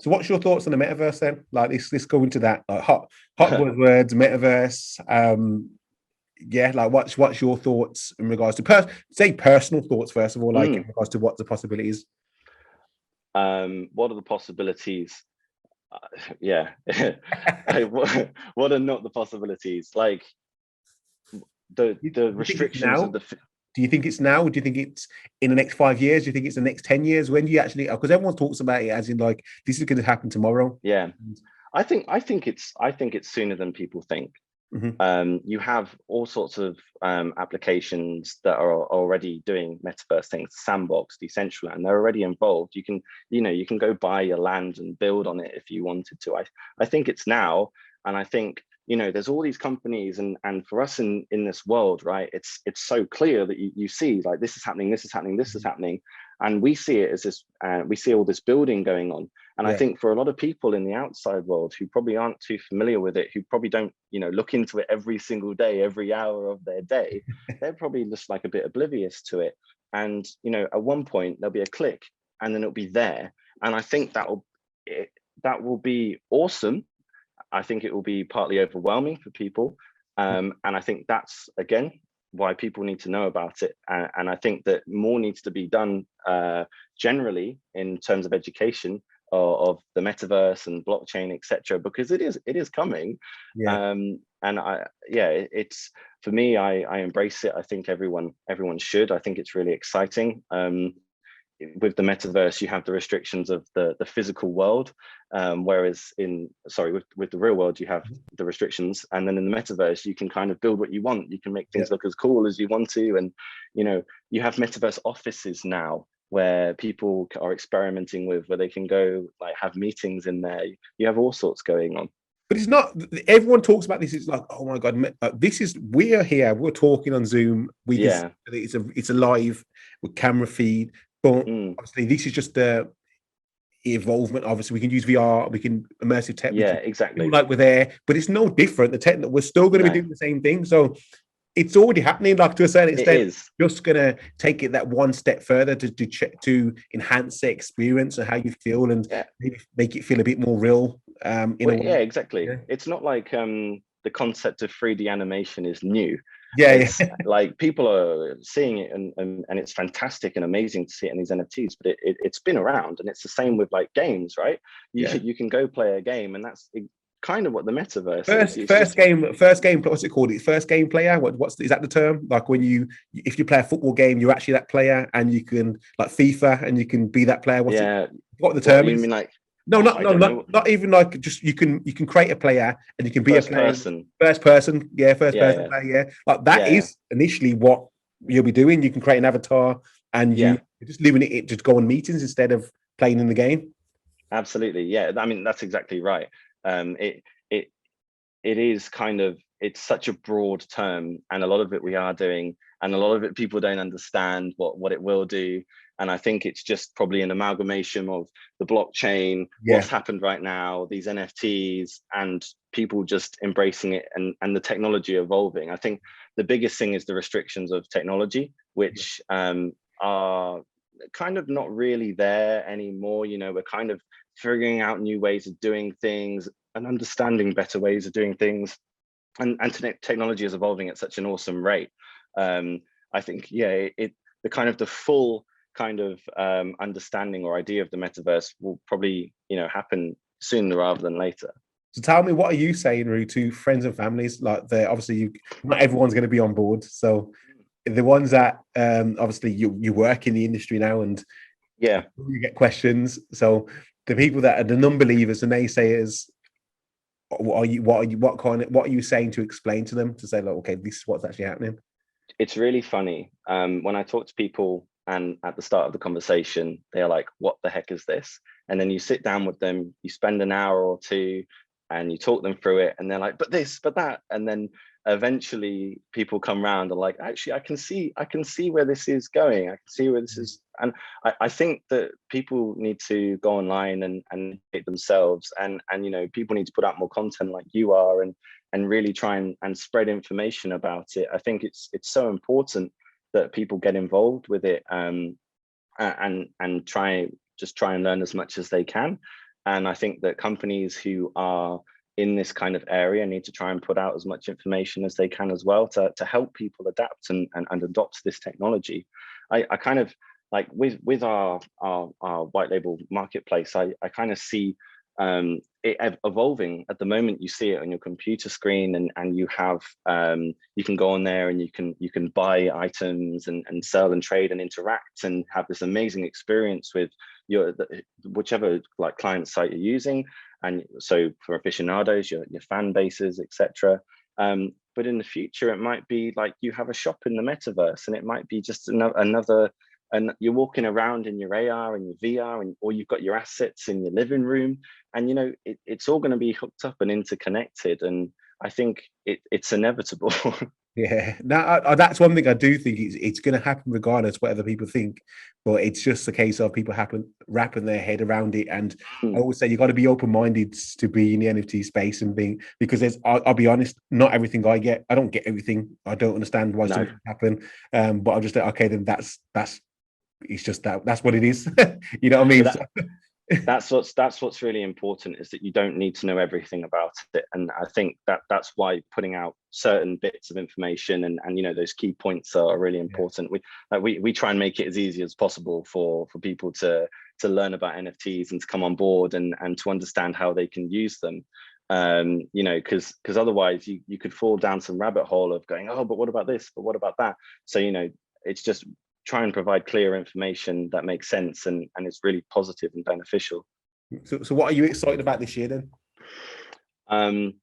So what's your thoughts on the metaverse then? Like let's go into that, like hot buzzwords, metaverse. Like what's your thoughts in regards to personal thoughts first of all, like in regards to what the possibilities? What are the possibilities? What are not the possibilities? Like the restrictions of the. Do you think it's now? Do you think it's in the next 5 years? Do you think it's the next 10 years? When do you actually? Because everyone talks about it as in like this is going to happen tomorrow. Yeah, I think it's sooner than people think. You have all sorts of applications that are already doing metaverse things, Sandbox, Decentraland, they're already involved. You can go buy your land and build on it if you wanted to. I think it's now, and I think there's all these companies, and for us in this world, right, it's so clear that you see like this is happening, this is happening, this is happening, and we see it as this, we see all this building going on. And I think for a lot of people in the outside world who probably aren't too familiar with it, who probably don't look into it every single day, every hour of their day, they're probably just like a bit oblivious to it. And at one point there'll be a click and then it'll be there, and I think that will be awesome. I think it will be partly overwhelming for people. And I think that's, again, why people need to know about it. And I think that more needs to be done generally in terms of education of the metaverse and blockchain, etc., because it is coming. And it's, for me, I embrace it. I think everyone should. I think it's really exciting. With the metaverse, you have the restrictions of the physical world, whereas with the real world, you have the restrictions, and then in the metaverse, you can kind of build what you want. You can make things look as cool as you want to, and you have metaverse offices now where people are experimenting with, where they can go like have meetings in there. You have all sorts going on. But it's not, everyone talks about this. It's like, oh my God, we're here, we're talking on Zoom. It's a live with camera feed. But obviously, this is just the evolvement. Obviously, we can use VR, we can immersive tech. Yeah, exactly. Like we're there, but it's no different. The tech, we're still going to be doing the same thing. So it's already happening. Like to a certain extent, it's just going to take it that one step further to enhance the experience and how you feel, and maybe make it feel a bit more real. Yeah, exactly. Yeah. It's not like the concept of 3D animation is new. Like people are seeing it and it's fantastic and amazing to see it in these NFTs, but it's been around, and it's the same with like games, right? You can go play a game, and that's kind of what the metaverse is. First game, what's it called? It's first game player. Is that the term? Like when if you play a football game, you're actually that player, and you can, like FIFA, and you can be that player. What the term is? You mean like? No, not even like, just you can create a player and you can be first a player. Person. First person player. Yeah, like that is initially what you'll be doing. You can create an avatar and you're just leaving it to go on meetings instead of playing in the game. Absolutely, yeah. I mean, that's exactly right. It is kind of, it's such a broad term, and a lot of it we are doing, and a lot of it people don't understand what it will do. And I think it's just probably an amalgamation of the blockchain, what's happened right now, these NFTs, and people just embracing it, and the technology evolving. I think the biggest thing is the restrictions of technology, which are kind of not really there anymore. We're kind of figuring out new ways of doing things and understanding better ways of doing things. And technology is evolving at such an awesome rate. I think, the kind of the full kind of understanding or idea of the metaverse will probably happen sooner rather than later. So tell me, what are you saying, Roux, to friends and families? Like, they obviously, not everyone's going to be on board. So the ones that obviously you work in the industry now, and Yeah. you get questions. So the people that are the non-believers, the naysayers, what are you saying to explain to them, to say, like, okay, this is what's actually happening? It's really funny. When I talk to people and at the start of the conversation, they're like, what the heck is this? And then you sit down with them, you spend an hour or two and you talk them through it. And they're like, but this, but that. And then eventually people come around and like, actually, I can see where this is going. I can see where this is. And I think that people need to go online and educate themselves. And, you know, people need to put out more content like you are, and really try and spread information about it. I think it's so important that people get involved with it, and try and learn as much as they can. And I think that companies who are in this kind of area need to try and put out as much information as they can as well, to help people adapt and adopt this technology. I kind of like with our white label marketplace, I kind of see it evolving. At the moment, you see it on your computer screen, and you have you can go on there and you can buy items and sell and trade and interact and have this amazing experience with whichever like client site you're using. And so for aficionados, your fan bases, etc. But in the future, it might be like you have a shop in the metaverse, and it might be just another, and you're walking around in your AR and your VR, or you've got your assets in your living room, and you know it's all going to be hooked up and interconnected. And I think it's inevitable. Yeah, now that's one thing I do think it's going to happen regardless whatever people think, but it's just a case of people wrapping their head around it. And I always say you got to be open minded to be in the NFT space, and being, because I'll be honest, not everything I don't get everything. I don't understand why something happen, but I'll just say, okay, then that's it's just that's what it is. You know what I mean? That's what's really important, is that you don't need to know everything about it. And I think that's why putting out certain bits of information and you know, those key points are really important. We try and make it as easy as possible for people to learn about NFTs and to come on board and to understand how they can use them. You know, because otherwise you could fall down some rabbit hole of going, oh, but what about this, but what about that? So, you know, it's just try and provide clear information that makes sense and it's really positive and beneficial. So what are you excited about this year then?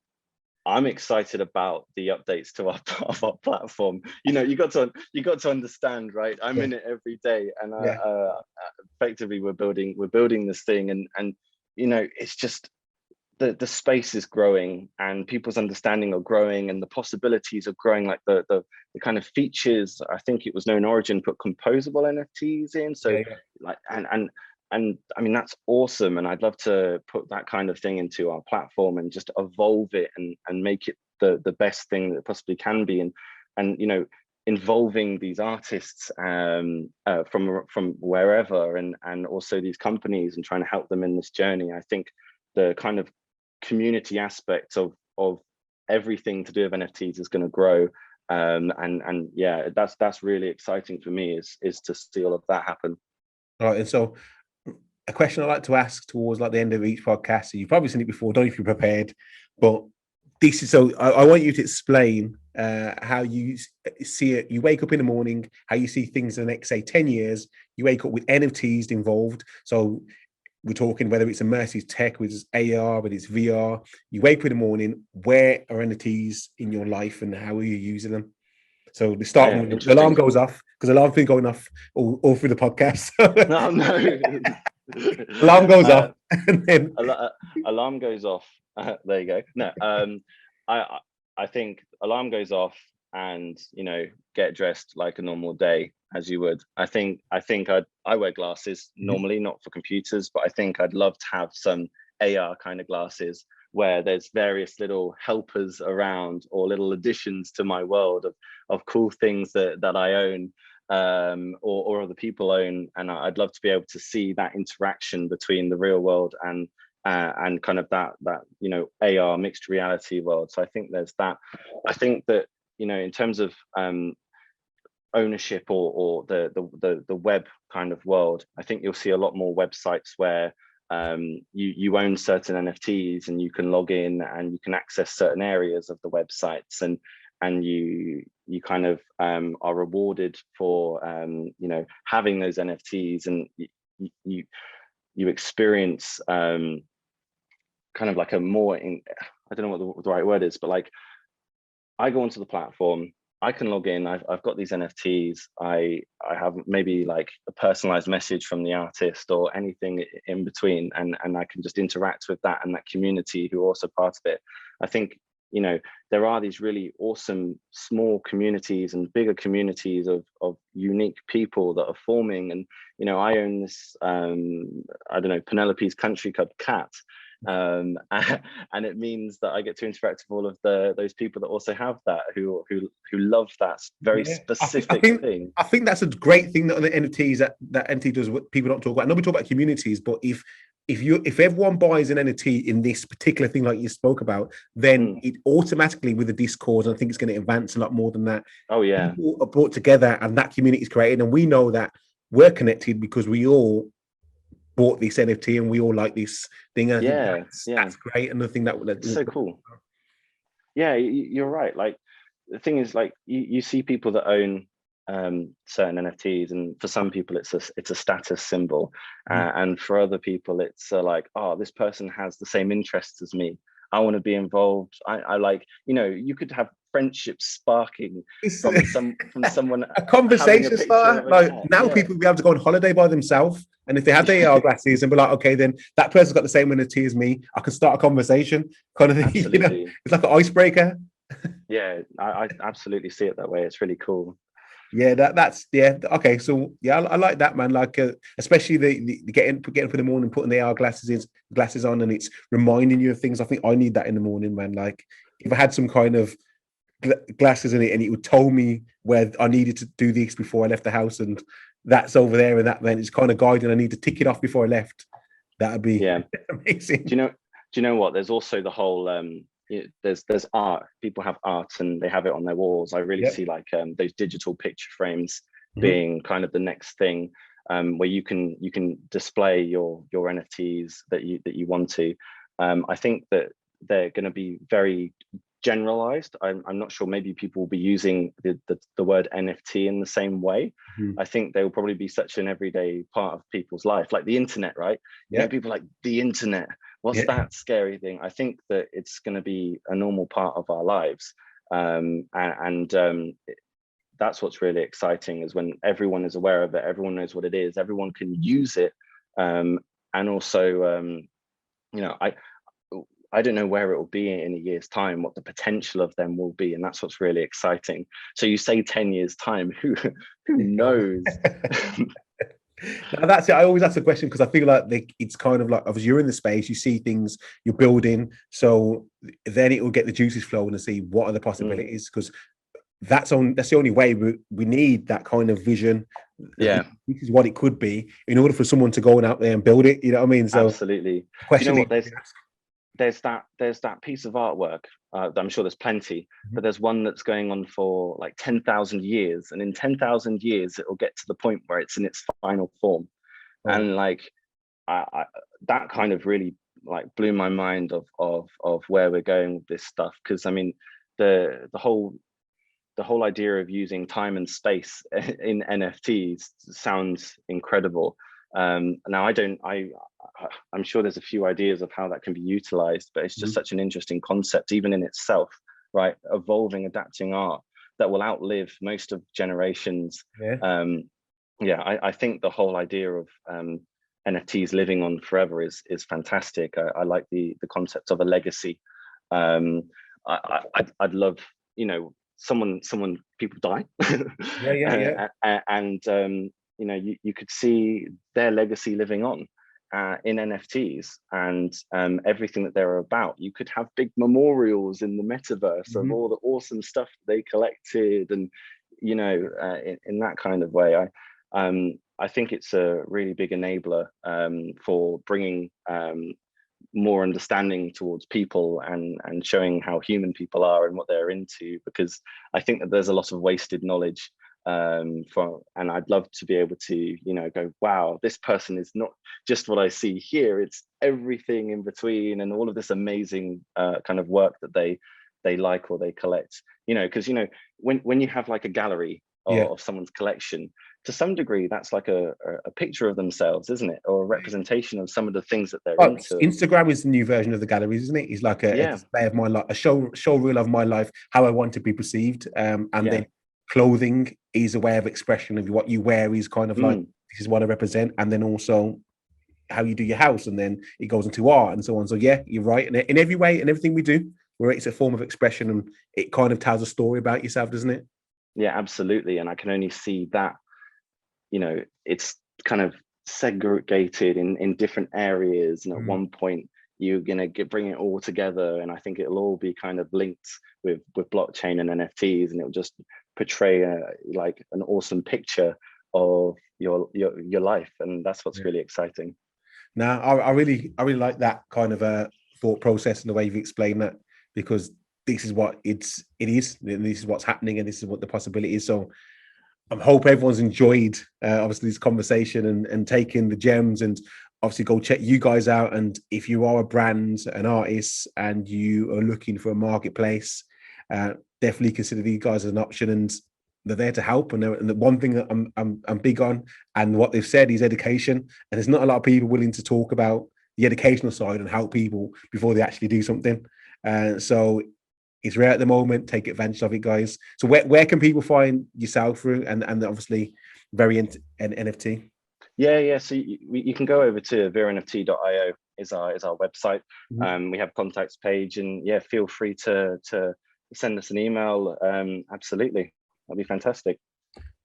I'm excited about the updates to our platform. You know, you got to understand, right? I'm in it every day, and effectively we're building this thing, and you know, it's just the space is growing and people's understanding are growing and the possibilities are growing. Like the kind of features, I think it was known Origin put composable NFTs in. So like, and I mean, that's awesome. And I'd love to put that kind of thing into our platform and just evolve it and make it the best thing that it possibly can be. And, you know, involving these artists from wherever, and also these companies, and trying to help them in this journey. I think the kind of community aspect of everything to do with NFTs is going to grow, and yeah, that's really exciting for me, is to see all of that happen. All right, and so a question I like to ask towards like the end of each podcast, so you've probably seen it before, don't know if you're prepared, but this is, so I want you to explain how you see it. You wake up in the morning, how you see things in the next, say, 10 years. You wake up with NFTs involved. So we're talking whether it's immersive tech, whether it's AR, whether it's VR. You wake up in the morning, where are NFTs in your life and how are you using them? So the start, the alarm goes off, because alarm's been going off all through the podcast. No. Alarm goes off. And then alarm goes off. There you go. No, I think alarm goes off, and you know, get dressed like a normal day as you would. I think I wear glasses normally, not for computers, but I think I'd love to have some AR kind of glasses where there's various little helpers around, or little additions to my world of cool things that I own, or other people own. And I'd love to be able to see that interaction between the real world and kind of that you know, AR mixed reality world. So I think there's that. I think that, you know, in terms of ownership or the web kind of world, I think you'll see a lot more websites where you own certain NFTs, and you can log in and you can access certain areas of the websites, and you kind of are rewarded for you know, having those NFTs, and you experience kind of like a more I don't know what the right word is, but like, I go onto the platform, I can log in, I've got these NFTs, I have maybe like a personalized message from the artist or anything in between, and I can just interact with that and that community who are also part of it. I think, you know, there are these really awesome small communities and bigger communities of unique people that are forming. And, you know, I own this, I don't know, Penelope's Country Club cat. And it means that I get to interact with all of those people that also have that, who love that very specific thing. I think that's a great thing that on the NFTs that NFT does, what people don't talk about. I know we talk about communities, but if everyone buys an NFT in this particular thing like you spoke about, then it automatically, with the Discord, I think it's going to advance a lot more than that. Oh yeah, people are brought together and that community is created, and we know that we're connected because we all bought this NFT and we all like this thing. And I think that's great. Another thing that's so cool. Yeah, you're right. Like, the thing is, like, you see people that own certain NFTs, and for some people it's a status symbol, and for other people it's like, oh, this person has the same interests as me, I want to be involved. I like, you know, you could have friendships sparking from someone a conversation starter. Like, now people will be able to go on holiday by themselves, and if they have their AR glasses and be like, okay, then that person's got the same NFT as me, I can start a conversation, kind of thing. You know, it's like an icebreaker. Yeah, I absolutely see it that way. It's really cool. Yeah, that's okay. So yeah, I like that, man. Like, especially the getting up in the morning, putting the AR glasses on, and it's reminding you of things. I think I need that in the morning, man. Like, if I had some kind of glasses in it, and it would tell me where I needed to do this before I left the house, and that's over there, and that then it's kind of guiding. I need to tick it off before I left. That'd be amazing. Do you know what? There's also the whole there's art. People have art and they have it on their walls. I really see like those digital picture frames being kind of the next thing, where you can display your NFTs that you want to. I think that they're going to be very generalized. I'm not sure, maybe people will be using the word NFT in the same way. I think they will probably be such an everyday part of people's life, like the internet, right? You know, people like the internet, what's that scary thing? I think that it's going to be a normal part of our lives, and that's what's really exciting, is when everyone is aware of it, everyone knows what it is, everyone can use it, and also you know, I don't know where it will be in a year's time, what the potential of them will be, and that's what's really exciting. So you say 10 years time, who knows? Now, that's it. I always ask the question because I feel like it's kind of like, obviously you're in the space, you see things, you're building, so then it will get the juices flowing and see what are the possibilities, because that's the only way we need that kind of vision. Yeah, this is what it could be in order for someone to go out there and build it. You know what I mean? So absolutely. Do you know what? There's that piece of artwork. I'm sure there's plenty, but there's one that's going on for like 10,000 years, and in 10,000 years it will get to the point where it's in its final form. And like, that kind of really like blew my mind of where we're going with this stuff, because I mean the whole idea of using time and space in NFTs sounds incredible. Now I'm sure there's a few ideas of how that can be utilized, but it's just such an interesting concept, even in itself, right? Evolving, adapting art that will outlive most of generations. I think the whole idea of NFTs living on forever is fantastic. I like the concept of a legacy. I'd love, you know, people die, and you know, you could see their legacy living on in NFTs, and everything that they're about. You could have big memorials in the metaverse of all the awesome stuff they collected, and you know, in that kind of way. I think it's a really big enabler for bringing more understanding towards people, and showing how human people are and what they're into, because I think that there's a lot of wasted knowledge And I'd love to be able to, you know, go, wow, this person is not just what I see here, it's everything in between, and all of this amazing kind of work that they like or they collect, you know, because, you know, when you have like a gallery of someone's collection, to some degree that's like a picture of themselves, isn't it, or a representation of some of the things that they're into. Instagram is the new version of the galleries, isn't it? It's like a display of my life, a show reel of my life, how I want to be perceived, and then clothing is a way of expression of what you wear, is kind of like, this is what I represent, and then also how you do your house, and then it goes into art and so on. So yeah, you're right, and in every way and everything we do, where it's a form of expression, and it kind of tells a story about yourself, doesn't it? Yeah, absolutely. And I can only see that, you know, it's kind of segregated in different areas, and at one point you're gonna bring it all together, and I think it'll all be kind of linked with blockchain and NFTs, and it'll just portray like an awesome picture of your life, and that's what's really exciting. Now, I really like that kind of thought process and the way you've explained that, because this is what it is, and this is what's happening, and this is what the possibility is. So I hope everyone's enjoyed obviously this conversation and taking the gems, and obviously go check you guys out. And if you are a brand, an artist, and you are looking for a marketplace, definitely consider these guys as an option, and they're there to help. And the one thing that I'm big on, and what they've said, is education. And there's not a lot of people willing to talk about the educational side and help people before they actually do something. So it's rare at the moment. Take advantage of it, guys. So where can people find yourself through, and obviously VereNFT? Yeah. So you can go over to VereNFT.io is our website. We have contacts page, and yeah, feel free to send us an email. Absolutely, that'd be fantastic.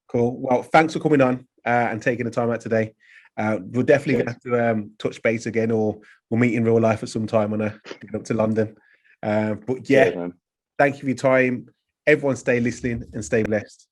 Cool. Well, thanks for coming on and taking the time out today. We're definitely going to have to touch base again, or we'll meet in real life at some time when I get up to London. But yeah, thank you for your time. Everyone stay listening and stay blessed.